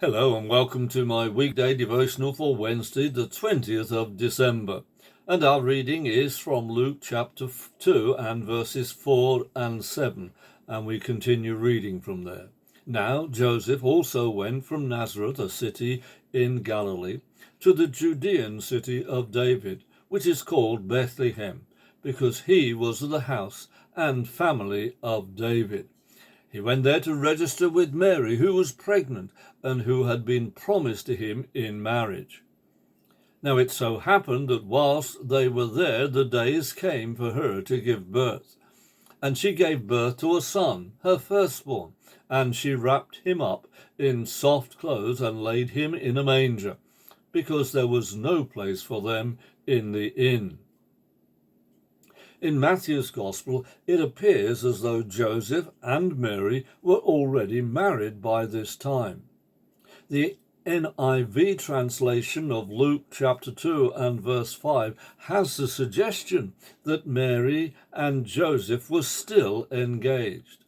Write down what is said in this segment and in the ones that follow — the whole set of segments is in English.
Hello and welcome to my weekday devotional for Wednesday, the 20th of December. And our reading is from Luke chapter 2 and verses 4 and 7. And we continue reading from there. Now Joseph also went from Nazareth, a city in Galilee, to the Judean city of David, which is called Bethlehem, because he was of the house and family of David. He went there to register with Mary, who was pregnant and who had been promised to him in marriage. Now it so happened that whilst they were there, the days came for her to give birth. And she gave birth to a son, her firstborn, and she wrapped him up in soft clothes and laid him in a manger, because there was no place for them in the inn. In Matthew's Gospel, it appears as though Joseph and Mary were already married by this time. The NIV translation of Luke chapter 2 and verse 5 has the suggestion that Mary and Joseph were still engaged.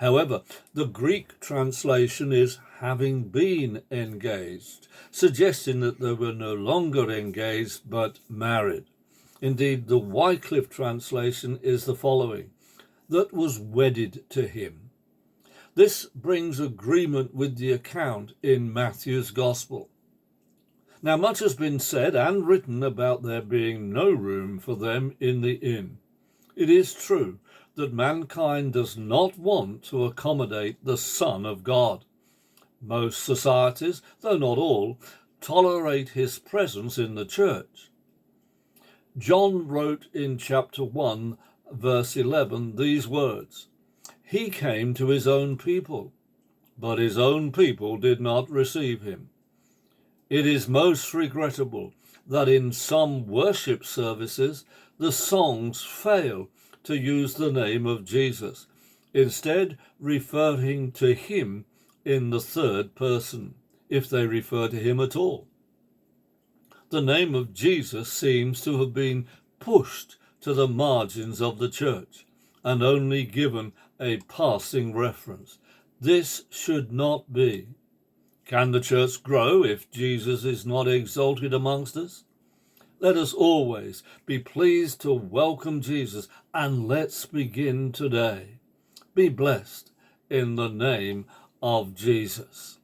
However, the Greek translation is having been engaged, suggesting that they were no longer engaged but married. Indeed, the Wycliffe translation is the following: that was wedded to him. This brings agreement with the account in Matthew's Gospel. Now, much has been said and written about there being no room for them in the inn. It is true that mankind does not want to accommodate the Son of God. Most societies, though not all, tolerate his presence in the church. John wrote in chapter 1, verse 11, these words: "He came to his own people, but his own people did not receive him." It is most regrettable that in some worship services the songs fail to use the name of Jesus, instead referring to him in the third person, if they refer to him at all. The name of Jesus seems to have been pushed to the margins of the church and only given a passing reference. This should not be. Can the church grow if Jesus is not exalted amongst us? Let us always be pleased to welcome Jesus, and let's begin today. Be blessed in the name of Jesus.